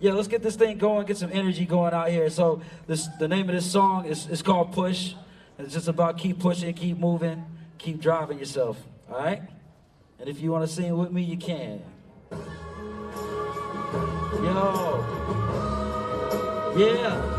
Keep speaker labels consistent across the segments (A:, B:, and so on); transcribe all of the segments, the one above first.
A: Yeah, let's get this thing going, get some energy going out here. So the name of this song is called Push. It's just about keep pushing, keep moving, keep driving yourself, all right? And if you want to sing with me, you can. Yo. Yeah.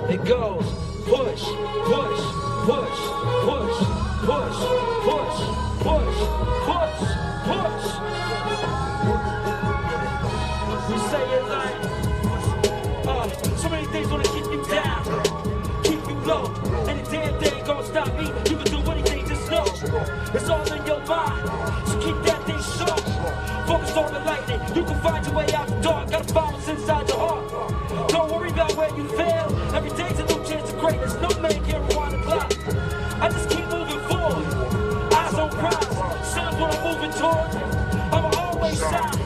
A: It goes push, push, push, push, push, push, push, push, push. We say it like, so many things wanna keep you down, keep you low. Any damn thing gon' stop me. You can do anything, just know it's all in your mind. So keep that thing sharp. Focus on the lightning. You can find your way out the dark. Gotta find what's inside your heart. Don't worry about where you fail. Every day's a new chance to greatness. No man can rewind the clock. I just keep moving forward. Eyes on prize. Sun's what I'm moving toward. I'ma always shine.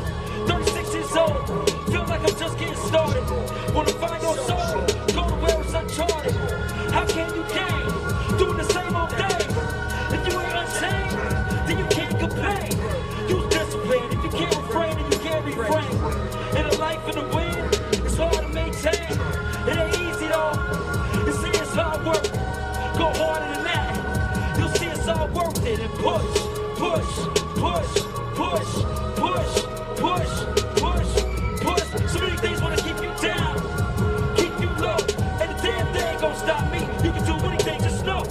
A: 36 years old. Feel like I'm just getting started. Wanna find your soul. Go to where it's uncharted. How can you gain? Doing the same old thing. If you ain't unchained, then you can't complain. Use discipline. If you can't refrain, then you can't refrain. In a life in the wind, it's hard to maintain. It ain't easy though. You see it's hard work. Go harder than that. You'll see it's all worth it. And push, push, push, push, push, push, push, push. So many things wanna keep you down, keep you low. And the damn thing gon' stop me. You can do anything, just know.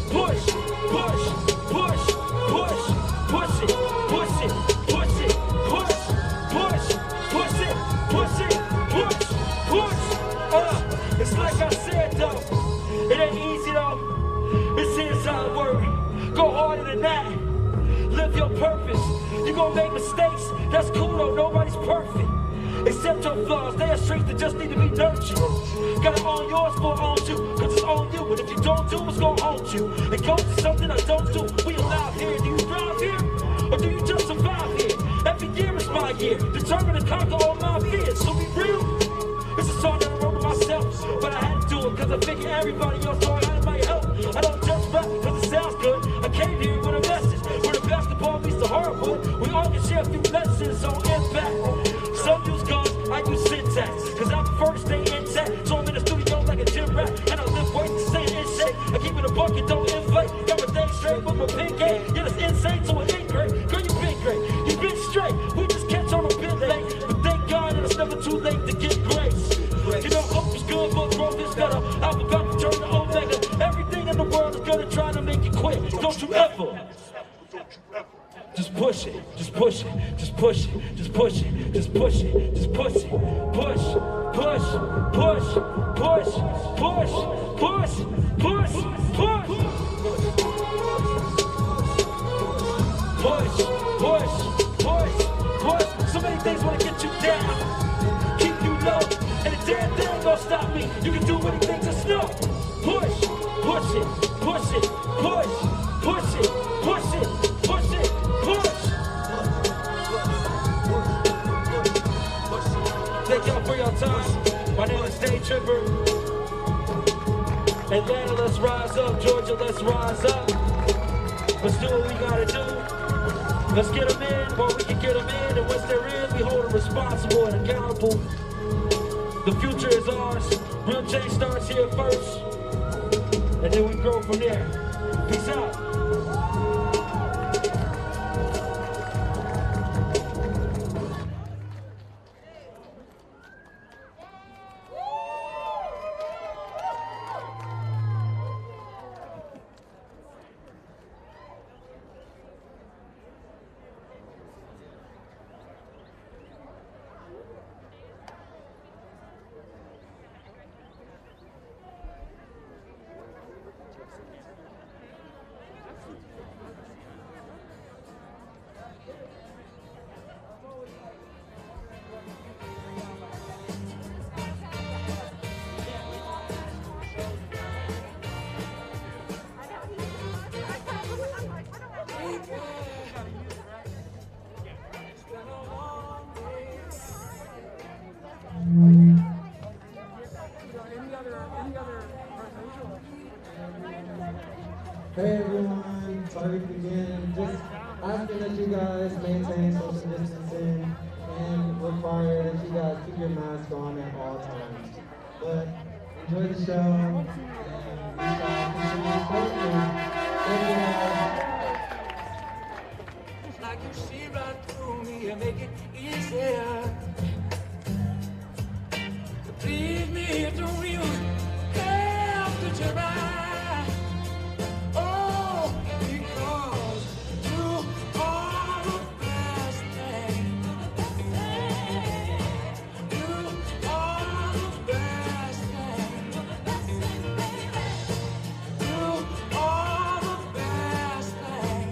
A: Push, push, push, push, push it, push it, push it, push, push, push it, push it, push, push. It's like I said though, it ain't easy though. It's inside work. Go harder than that. Live your purpose. You gon' make mistakes. That's cool though. Nobody's perfect. Accept your flaws. They are strengths that just need to be nurtured. Gotta own yours for it owns you. Cause it's on you. And if you don't do, it's gon' haunt you. It goes to something I don't do. We allowed here. Do you thrive here? Or do you just survive here? Every year is my year. Determined to conquer all my fears. So be real. It's a song that I wrote to myself, but I had to do it cause I figure everybody else thought I might help. I don't just rap cause it sounds good. I came here with a message. Where the basketball meets the hardwood. We all can share a few lessons on impact. Some use guns, I use syntax. Cause I prefer to stay intact. So I'm in the studio like a gym rat. And I lift weights to stay in shape. I keep it a bucket, don't inflate. Got my thing straight with my pin game. Yeah, that's insane, so it ain't great. Girl, you been great, you been straight. We just catch on a bit late. But thank God that it's never too late to get grace. You know, hope is good, but growth is better. I'm about to turn to Omega. Everything in the world is gonna try to make you quit. Don't you ever. Just push it, just push it, just push it, just push it, just push it, just push it. Push, push, push, push, push, push, push, push. Push, push, push, push. So many things wanna get you down, keep you low. And the damn thing gon' stop me. You can do anything, just know. Push, push it, push it, push, push it, push it, push it, push. Thank y'all for your time. My name is Day Tripper. Atlanta, let's rise up. Georgia, let's rise up. Let's do what we gotta do. Let's get them in, but we can get them in. And once they're in, we hold them responsible and accountable. The future is ours. Real change starts here first. And then we grow from there. Peace out.
B: Hey everyone, sorry to begin. and just asking that you guys maintain social distancing and require that you guys keep your mask on at all times. But enjoy the show, and we shall continue shortly. Thank you guys.
A: Like you see right through me and make it easier. Believe me, it don't even have to try. Oh, because you are the best thing. You are the best thing. You are the best thing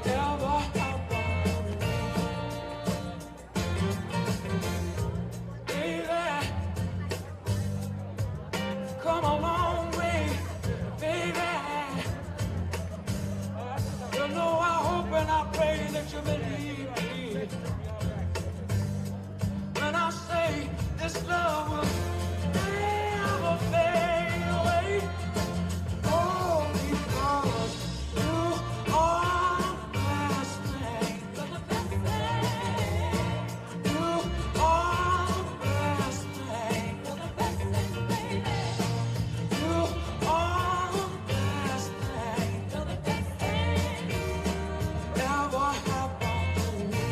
A: ever happened. Baby, come a long way, baby. You know I hope and I pray that you believe me when I say this love will never fade away. Oh, because you are the best thing. You are the best thing. You are the best thing ever happened to me.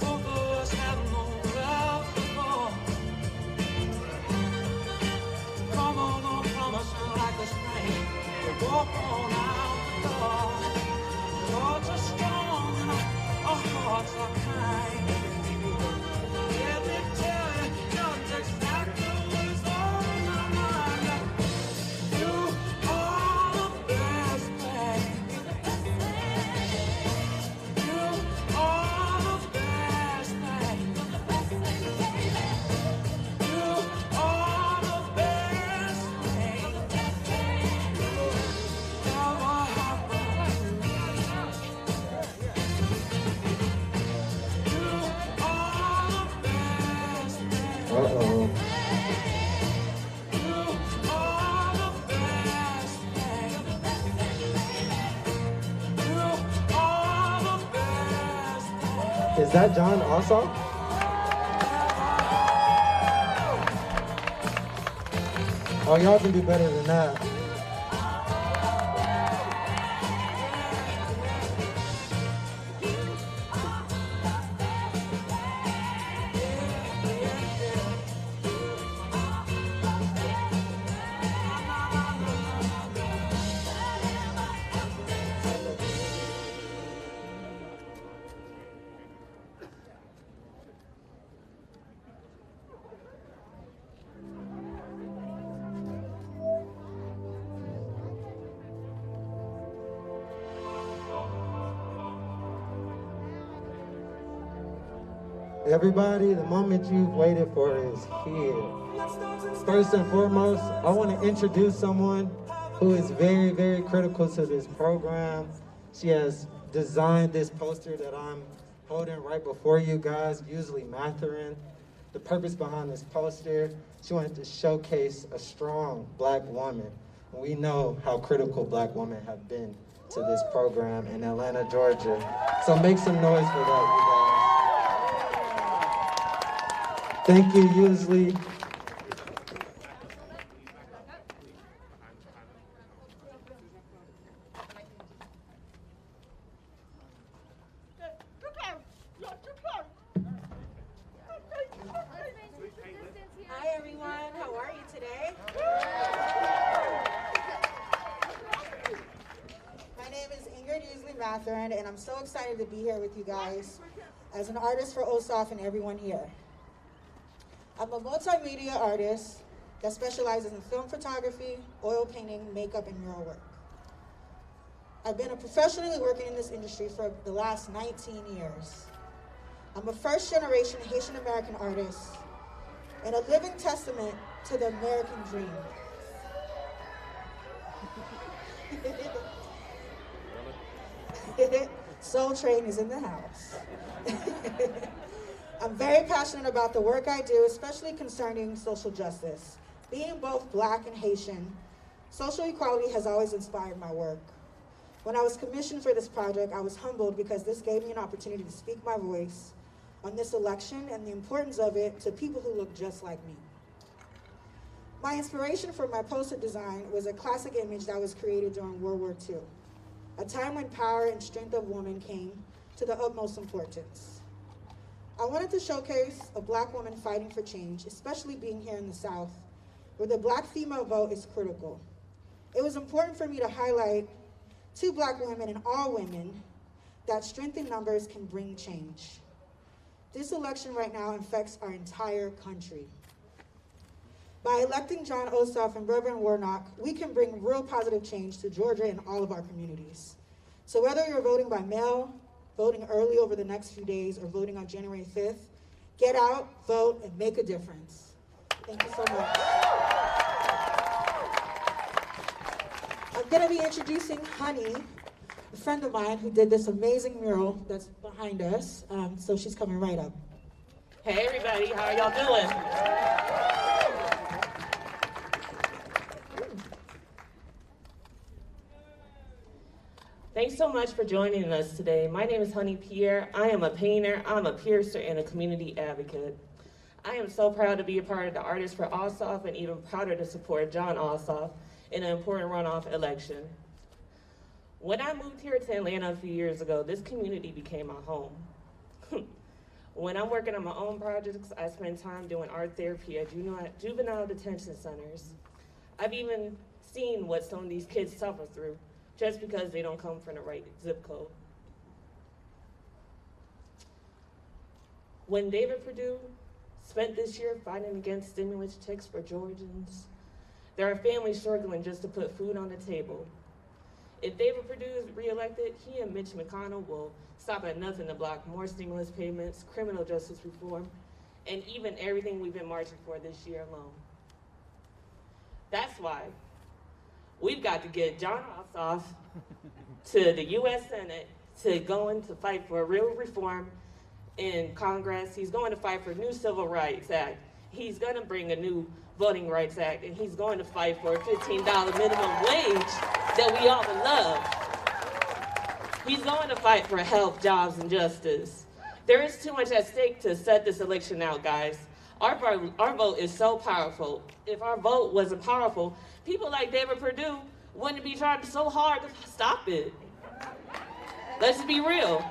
A: Both of us had no love before. Come on, don't promise you like the spring. We walk on out the door. Thoughts are strong, our hearts are kind. Let me tell you just exactly what's on my mind. You are the best thing. You are the best thing. You are the best thing ever happened to me. You are the best thing.
B: Uh-oh.
A: You are the best thing. You are the best thing.
B: Is that John Ossoff? Oh, y'all can do better than that. Everybody, the moment you've waited for is here. First and foremost, I want to introduce someone who is very, very critical to this program. She has designed this poster that I'm holding right before you guys, Usley Matheran. The purpose behind this poster, she wanted to showcase a strong Black woman. We know how critical Black women have been to this program in Atlanta, Georgia. So make some noise for that, you guys. Thank you, Usley.
C: Hi everyone, how are you today? My name is Ingrid Matheran, and I'm so excited to be here with you guys as an artist for Ossoff and everyone here. I'm a multimedia artist that specializes in film photography, oil painting, makeup, and mural work. I've been professionally working in this industry for the last 19 years. I'm a first-generation Haitian American artist and a living testament to the American dream. Soul Train is in the house. I'm very passionate about the work I do, especially concerning social justice. Being both Black and Haitian, social equality has always inspired my work. When I was commissioned for this project, I was humbled because this gave me an opportunity to speak my voice on this election and the importance of it to people who look just like me. My inspiration for my poster design was a classic image that was created during World War II, a time when power and strength of women came to the utmost importance. I wanted to showcase a Black woman fighting for change, especially being here in the South, where the Black female vote is critical. It was important for me to highlight to Black women and all women that strength in numbers can bring change. This election right now affects our entire country. By electing John Ossoff and Reverend Warnock, we can bring real positive change to Georgia and all of our communities. So whether you're voting by mail, voting early over the next few days, or voting on January 5th, get out, vote, and make a difference. Thank you so much. I'm gonna be introducing Honey, a friend of mine who did this amazing mural that's behind us. So she's coming right up.
D: Hey everybody, how are y'all doing? Thanks so much for joining us today. My name is Pierre. I am a painter, I'm a piercer, and a community advocate. I am so proud to be a part of the Artists for Ossoff and even prouder to support John Ossoff in an important runoff election. When I moved here to Atlanta a few years ago, this community became my home. When I'm working on my own projects, I spend time doing art therapy at juvenile detention centers. I've even seen what some of these kids suffer through just because they don't come from the right zip code. When David Perdue spent this year fighting against stimulus checks for Georgians, there are families struggling just to put food on the table. If David Perdue is reelected, he and Mitch McConnell will stop at nothing to block more stimulus payments, criminal justice reform, and even everything we've been marching for this year alone. That's why we've got to get John Ossoff to the U.S. Senate to go in to fight for real reform in Congress. He's going to fight for a new Civil Rights Act. He's going to bring a new Voting Rights Act, and he's going to fight for a $15 minimum wage that we all would love. He's going to fight for health, jobs, and justice. There is too much at stake to set this election out, guys. Our vote is so powerful. If our vote wasn't powerful, people like David Perdue wouldn't be trying so hard to stop it. Let's be real.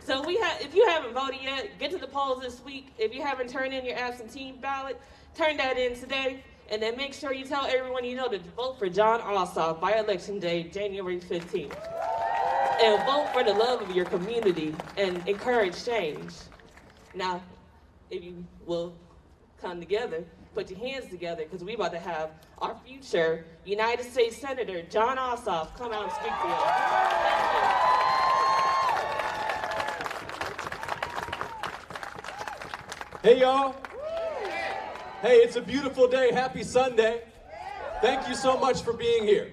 D: So if you haven't voted yet, get to the polls this week. If you haven't turned in your absentee ballot, turn that in today, and then make sure you tell everyone you know to vote for John Ossoff by Election Day, January 15th. And vote for the love of your community and encourage change. Now, if you will come together, put your hands together, because we're about to have our future United States Senator, John Ossoff, come out and speak to you.
E: Hey, y'all. Hey, it's a beautiful day. Happy Sunday. Thank you so much for being here.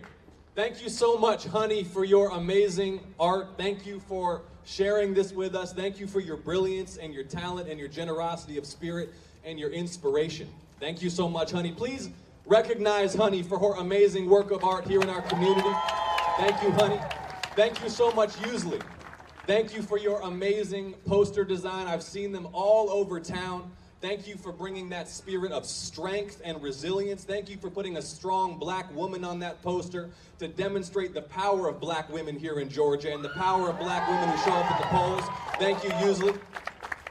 E: Thank you so much, Honey, for your amazing art. Thank you for sharing this with us. Thank you for your brilliance and your talent and your generosity of spirit and your inspiration. Thank you so much, Honey. Please recognize Honey for her amazing work of art here in our community. Thank you, Honey. Thank you so much, Usley. Thank you for your amazing poster design. I've seen them all over town. Thank you for bringing that spirit of strength and resilience. Thank you for putting a strong Black woman on that poster to demonstrate the power of Black women here in Georgia and the power of Black women who show up at the polls. Thank you, Usley.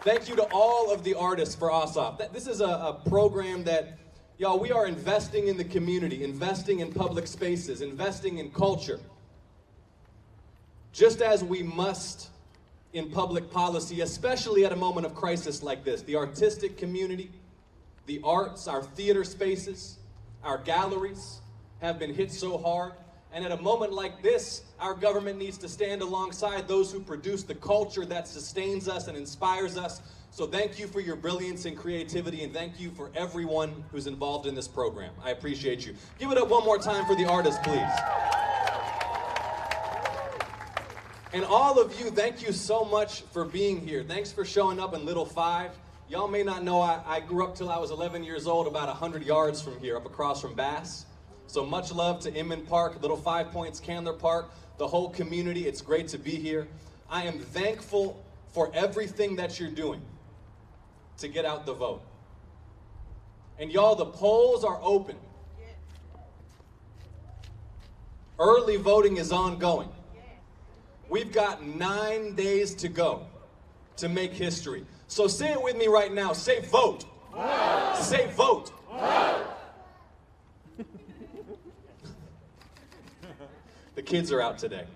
E: Thank you to all of the Artists for Ossoff. This is a program that, y'all, we are investing in the community, investing in public spaces, investing in culture. Just as we must in public policy, especially at a moment of crisis like this. The artistic community, the arts, our theater spaces, our galleries have been hit so hard. And at a moment like this, our government needs to stand alongside those who produce the culture that sustains us and inspires us. So thank you for your brilliance and creativity, and thank you for everyone who's involved in this program. I appreciate you. Give it up one more time for the artists, please. And all of you, thank you so much for being here. Thanks for showing up in Little 5. Y'all may not know I grew up till I was 11 years old, about 100 yards from here, up across from Bass. So much love to Inman Park, Little 5 Points, Candler Park, the whole community. It's great to be here. I am thankful for everything that you're doing to get out the vote. And y'all, the polls are open. Early voting is ongoing. We've got 9 days to go to make history. So say it with me right now. Say vote. Vote. Say vote. Vote. The kids are out today.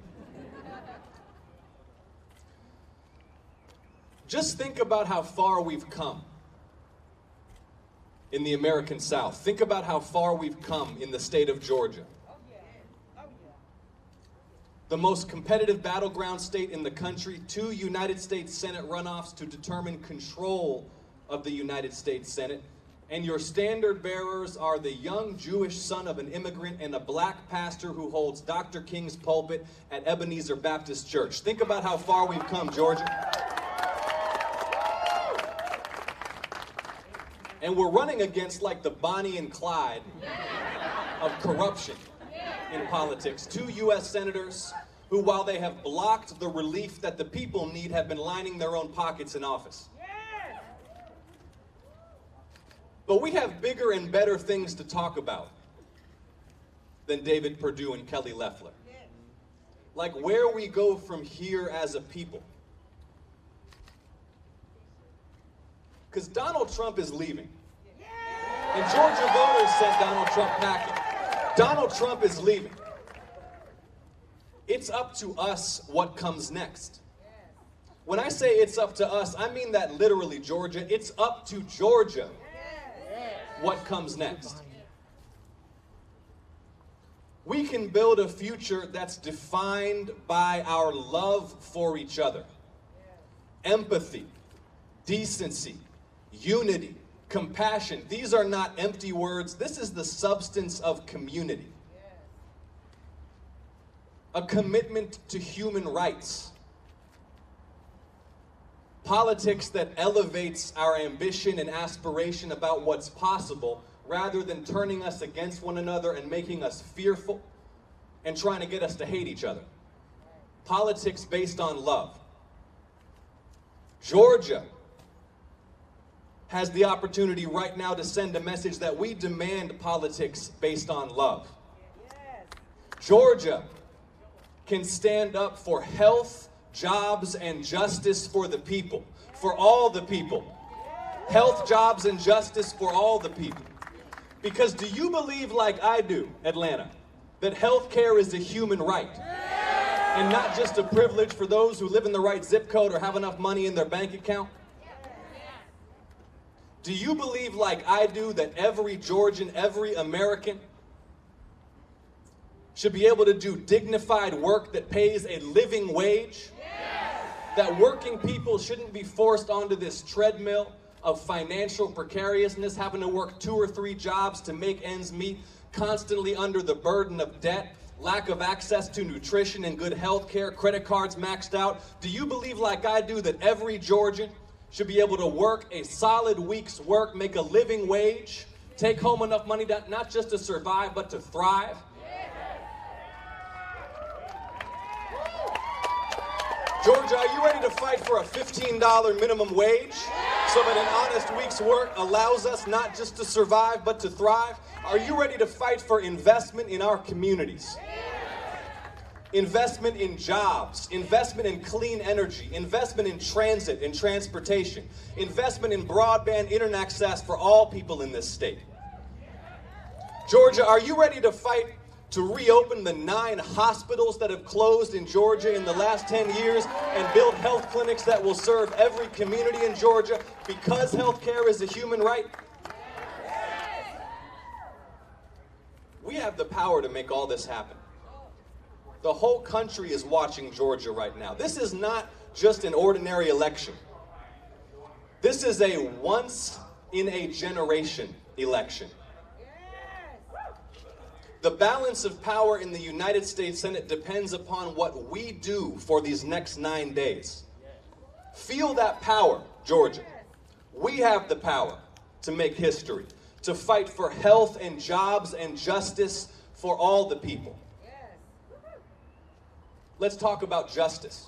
E: Just think about how far we've come in the American South. Think about how far we've come in the state of Georgia. The most competitive battleground state in the country, 2 United States Senate runoffs to determine control of the United States Senate, and your standard bearers are the young Jewish son of an immigrant and a black pastor who holds Dr. King's pulpit at Ebenezer Baptist Church. Think about how far we've come, Georgia. And we're running against like the Bonnie and Clyde of corruption in politics. 2 U.S. senators who, while they have blocked the relief that the people need, have been lining their own pockets in office. But we have bigger and better things to talk about than David Perdue and Kelly Loeffler. Like where we go from here as a people. Because Donald Trump is leaving. And Georgia voters sent Donald Trump packing. Donald Trump is leaving. It's up to us what comes next. When I say it's up to us, I mean that literally, Georgia. It's up to Georgia what comes next. We can build a future that's defined by our love for each other. Empathy, decency, unity, compassion. These are not empty words. This is the substance of community. A commitment to human rights. Politics that elevates our ambition and aspiration about what's possible rather than turning us against one another and making us fearful and trying to get us to hate each other. Politics based on love. Georgia has the opportunity right now to send a message that we demand politics based on love. Georgia can stand up for health, jobs, and justice for the people, for all the people. Health, jobs, and justice for all the people. Because do you believe like I do, Atlanta, that health care is a human right? And not just a privilege for those who live in the right zip code or have enough money in their bank account? Do you believe like I do that every Georgian, every American should be able to do dignified work that pays a living wage? That working people shouldn't be forced onto this treadmill of financial precariousness, having to work 2 or 3 jobs to make ends meet, constantly under the burden of debt, lack of access to nutrition and good health care, credit cards maxed out. Do you believe like I do that every Georgian should be able to work a solid week's work, make a living wage, take home enough money that not just to survive but to thrive? Georgia, are you ready to fight for a $15 minimum wage so that an honest week's work allows us not just to survive but to thrive? Are you ready to fight for investment in our communities? Investment in jobs, investment in clean energy, investment in transit and transportation, investment in broadband internet access for all people in this state. Georgia, are you ready to fight to reopen the 9 hospitals that have closed in Georgia in the last 10 years and build health clinics that will serve every community in Georgia because health care is a human right? We have the power to make all this happen. The whole country is watching Georgia right now. This is not just an ordinary election. This is a once-in-a-generation election. The balance of power in the United States Senate depends upon what we do for these next 9 days. Feel that power, Georgia. We have the power to make history, to fight for health and jobs and justice for all the people. Let's talk about justice.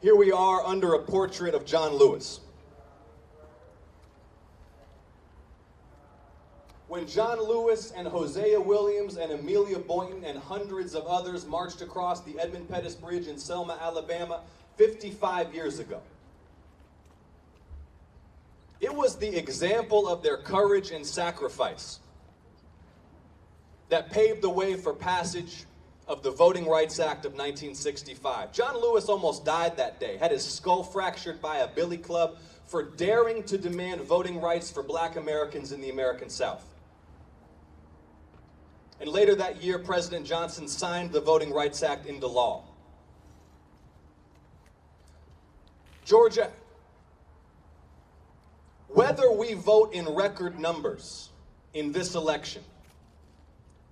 E: Here we are under a portrait of John Lewis. When John Lewis and Hosea Williams and Amelia Boynton and hundreds of others marched across the Edmund Pettus Bridge in Selma, Alabama, 55 years ago. It was the example of their courage and sacrifice that paved the way for passage of the Voting Rights Act of 1965. John Lewis almost died that day, had his skull fractured by a billy club for daring to demand voting rights for Black Americans in the American South. And later that year, President Johnson signed the Voting Rights Act into law. Georgia, whether we vote in record numbers in this election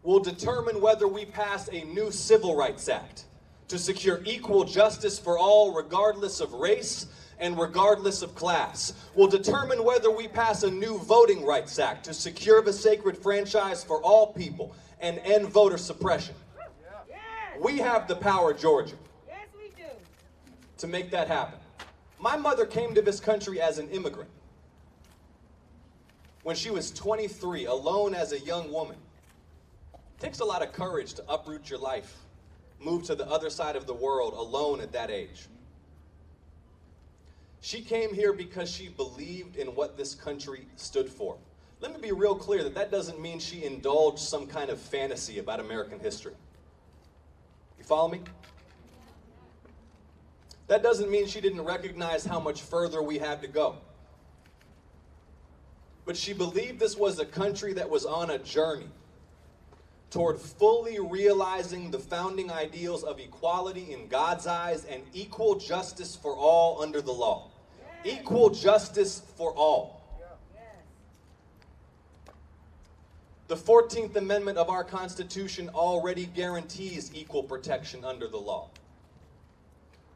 E: will determine whether we pass a new Civil Rights Act to secure equal justice for all, regardless of race and regardless of class, will determine whether we pass a new Voting Rights Act to secure the sacred franchise for all people and end voter suppression.
F: Yes.
E: We have the power, Georgia,
F: Yes, we do.
E: to make that happen. My mother came to this country as an immigrant. When she was 23, alone as a young woman. It takes a lot of courage to uproot your life, move to the other side of the world alone at that age. She came here because she believed in what this country stood for. Let me be real clear that that doesn't mean she indulged some kind of fantasy about American history. You follow me? That doesn't mean she didn't recognize how much further we had to go. But she believed this was a country that was on a journey toward fully realizing the founding ideals of equality in God's eyes and equal justice for all under the law. Equal justice for all. The 14th Amendment of our Constitution already guarantees equal protection under the law.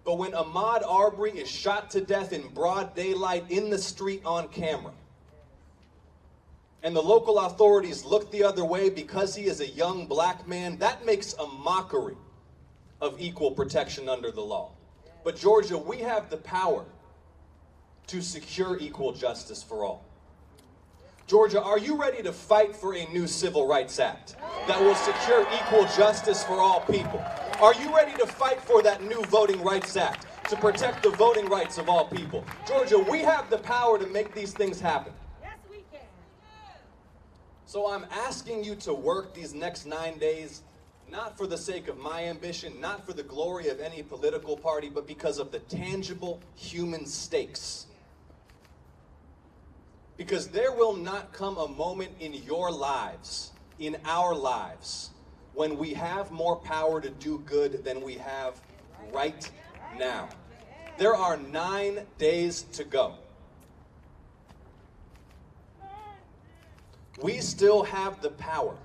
E: But when Ahmaud Arbery is shot to death in broad daylight in the street on camera, and the local authorities look the other way because he is a young black man, that makes a mockery of equal protection under the law. But Georgia, we have the power to secure equal justice for all. Georgia, are you ready to fight for a new Civil Rights Act that will secure equal justice for all people? Are you ready to fight for that new Voting Rights Act to protect the voting rights of all people? Georgia, we have the power to make these things happen.
F: Yes, we can.
E: So I'm asking you to work these next 9 days, not for the sake of my ambition, not for the glory of any political party, but because of the tangible human stakes. Because there will not come a moment in your lives, in our lives, when we have more power to do good than we have right now. There are 9 days to go. We still have the power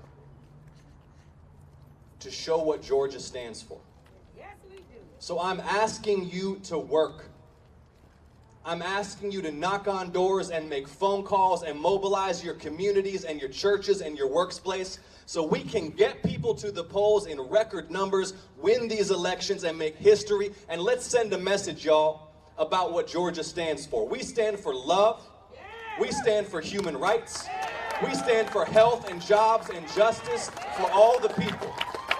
E: to show what Georgia stands for.
F: Yes, we do.
E: So I'm asking you to work. I'm asking you to knock on doors and make phone calls and mobilize your communities and your churches and your workplace so we can get people to the polls in record numbers, win these elections, and make history. And let's send a message, y'all, about what Georgia stands for. We stand for love. We stand for human rights. We stand for health and jobs and justice for all the people.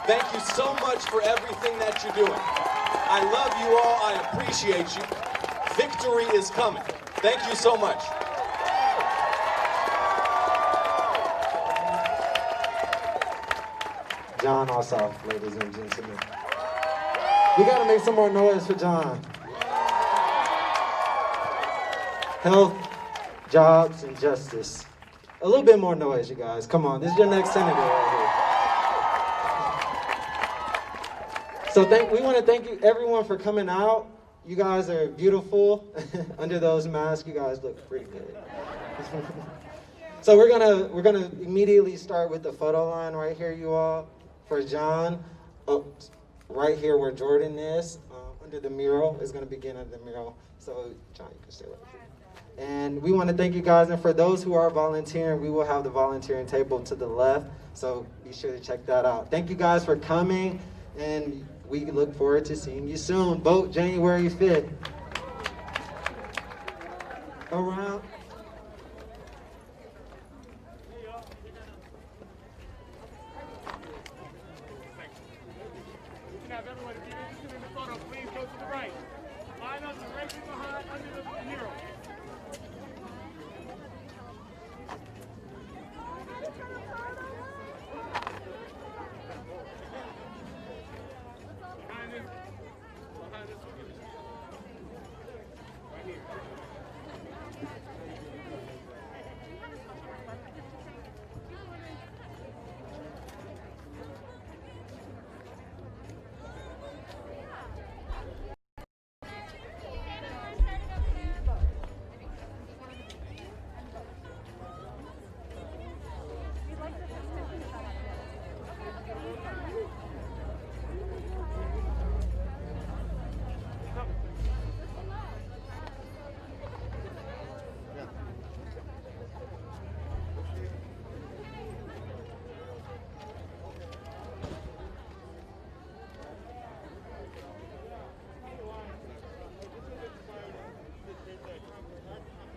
E: Thank you so much for everything that you're doing. I love you all. I appreciate you. Victory is coming. Thank you so much.
B: John Ossoff, ladies and gentlemen. We gotta make some more noise for John. Health, jobs, and justice. A little bit more noise, you guys. Come on, this is your next senator right here. So we want to thank you, everyone, for coming out. You guys are beautiful. Under those masks, you guys look pretty good. So we're gonna immediately start with the photo line right here, you all, for John. Oh, right here where Jordan is. under the mural. It's going to begin under the mural. So, John, you can stay with me. And we want to thank you guys. And for those who are volunteering, we will have the volunteering table to the left. So be sure to check that out. Thank you guys for coming. And we look forward to seeing you soon. Vote January 5th. Around.
A: Have everyone, if you're interested in the photo, please go to the right. Line up directly behind under the mural. Behind this. Behind this. Right here.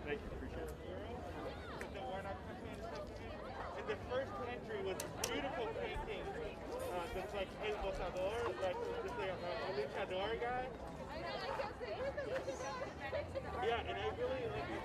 A: Thank you, appreciate it. And the first entry was a beautiful painting that's like El Botador, like this like a luchador guy. Yeah, and I really like it.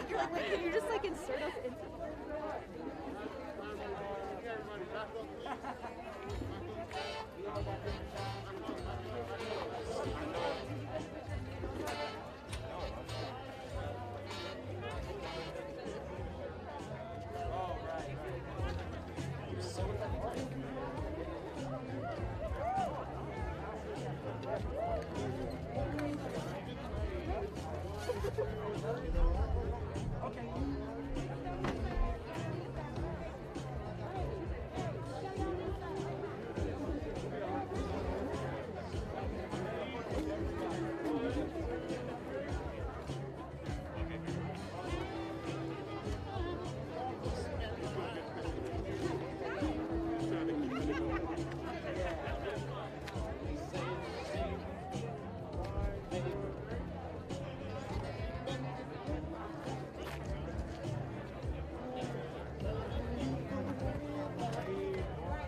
G: You're like, wait, can you just like insert us into
A: Okay.